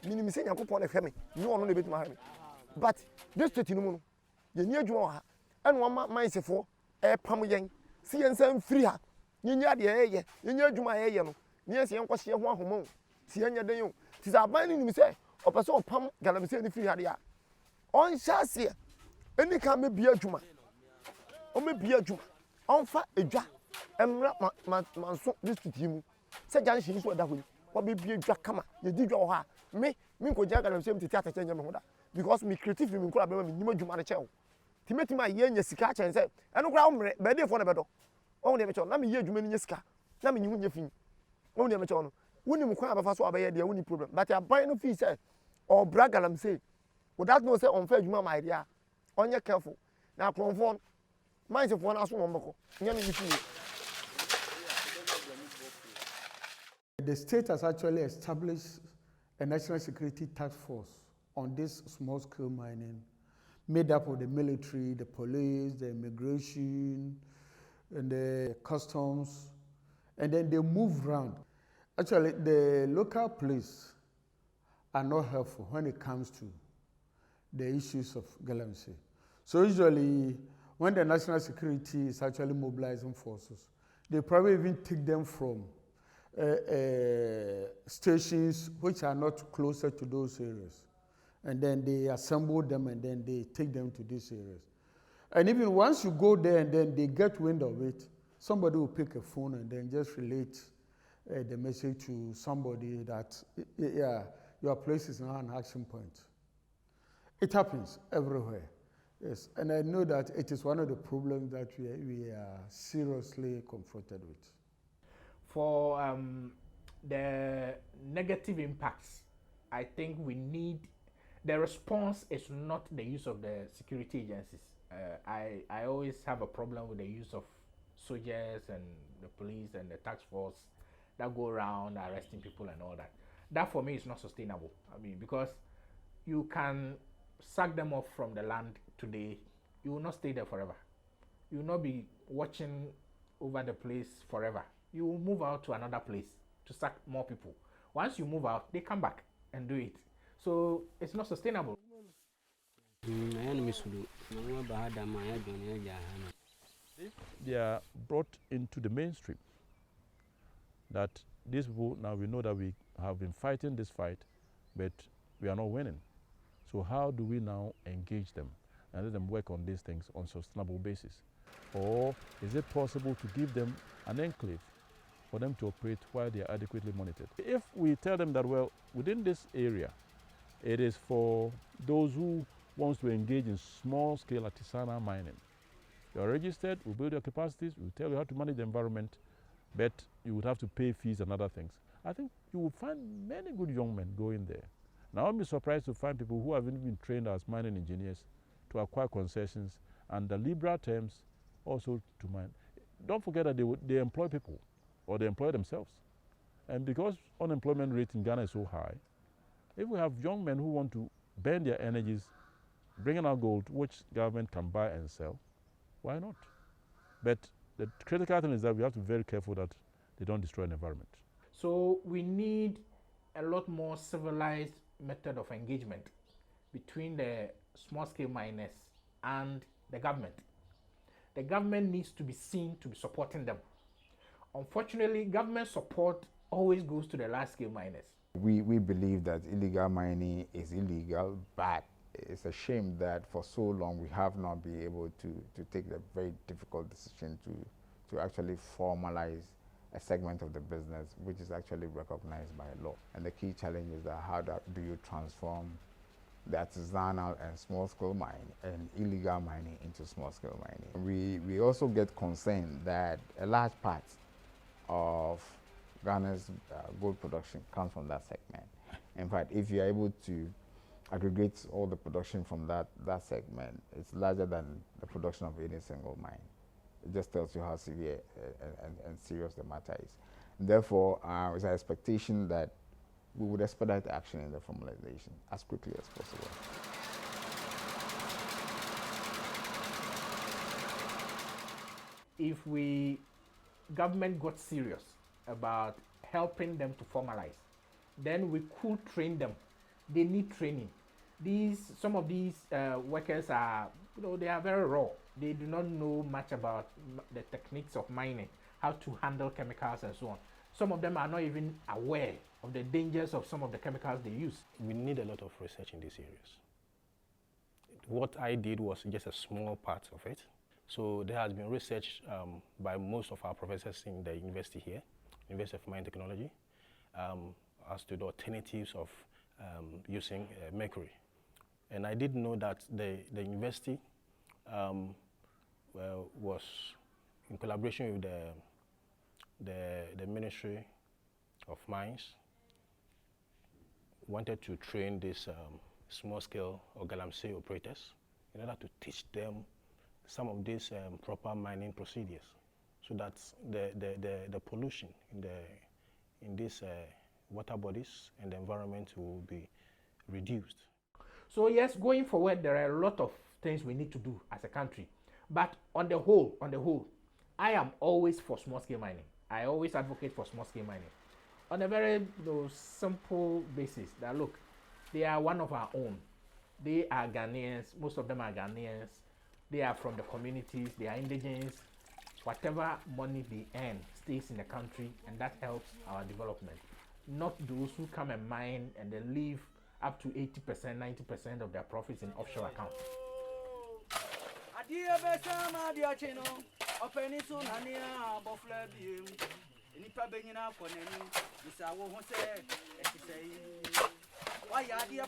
Minimum say Yakupon FM, you want to be my but this to Tinumu, you near you are, and one mindset for a Pamuyan, see and send free her. You near the air, you near you my air, near see Uncle Sia one home, see any day you. Tis a binding me say, or person Pam Galamse free area. On chassis, any can be a Juma, or maybe a Juma, on fat a jar, and my so this to him. Say, Jan, she is what that will. What be a jackama, you did your ha. Me go jack and same to theatre change because me creative me could have been you man a child. Timothy my yen yesika and said, I don't ground ready for the better. Only a child, let me hear you many yeska. Let me you your thing. Only a child. Wouldn't you quite have a obey the only problem, but a buying of fee say, or bragalam say, without no say unfair you my idea. On your careful. Now, conform. Minds of one as one more. The state has actually established a national security task force on this small-scale mining, made up of the military, the police, the immigration, and the customs, and then they move around. Actually, the local police are not helpful when it comes to the issues of galamsey. So usually, when the national security is actually mobilizing forces, they probably even take them from stations which are not closer to those areas. And then they assemble them and then they take them to these areas. And even once you go there and then they get wind of it, somebody will pick a phone and then just relate the message to somebody that, yeah, your place is now an action point. It happens everywhere. Yes, and I know that it is one of the problems that we are seriously confronted with. For the negative impacts, I think we need, the response is not the use of the security agencies. I always have a problem with the use of soldiers and the police and the task force that go around arresting people and all that. That for me is not sustainable. I mean, because you can sack them off from the land today, you will not stay there forever. You will not be watching over the place forever. You will move out to another place to sack more people. Once you move out, they come back and do it. So it's not sustainable. They are brought into the mainstream. That these people, now we know that we have been fighting this fight, but we are not winning. So how do we now engage them and let them work on these things on a sustainable basis? Or is it possible to give them an enclave for them to operate while they are adequately monitored? If we tell them that, well, within this area, it is for those who wants to engage in small-scale artisanal mining. You are registered, we'll build your capacities, we'll tell you how to manage the environment, but you would have to pay fees and other things. I think you will find many good young men going there. Now, I'll be surprised to find people who have even been trained as mining engineers to acquire concessions and the liberal terms also to mine. Don't forget that they employ people or they employ themselves. And because unemployment rate in Ghana is so high, if we have young men who want to burn their energies, bringing out gold, which government can buy and sell, why not? But the critical thing is that we have to be very careful that they don't destroy the environment. So we need a lot more civilized method of engagement between the small-scale miners and the government. The government needs to be seen to be supporting them. Unfortunately, government support always goes to the large-scale miners. We believe that illegal mining is illegal, but it's a shame that for so long we have not been able to take the very difficult decision to actually formalize a segment of the business which is actually recognized by law. And the key challenge is that how do you transform the artisanal and small-scale mining and illegal mining into small-scale mining. We also get concerned that a large part of Ghana's gold production comes from that segment. In fact, if you're able to aggregate all the production from that segment, it's larger than the production of any single mine. It just tells you how severe and serious the matter is. And therefore, it's our expectation that we would expedite action in the formalization as quickly as possible. If government got serious about helping them to formalize, then we could train them. They need training. Some of these workers are, they are very raw. They do not know much about the techniques of mining, how to handle chemicals and so on. Some of them are not even aware of the dangers of some of the chemicals they use. We need a lot of research in these areas. What I did was just a small part of it. So there has been research by most of our professors in the university here, University of Mining Technology, as to the alternatives of using mercury. And I did know that the university was in collaboration with the Ministry of Mines, wanted to train these small-scale or galamsey operators in order to teach them some of these proper mining procedures, so that the pollution in these water bodies and the environment will be reduced. So yes, going forward, there are a lot of things we need to do as a country. But on the whole, I am always for small-scale mining. I always advocate for small-scale mining on a very simple basis. That look, they are one of our own. They are Ghanaians. Most of them are Ghanaians. They are from the communities. They are indigenous. Whatever money they earn stays in the country, and that helps our development. Not those who come and mine and they leave up to 80%, 90% of their profits in offshore accounts. Why are you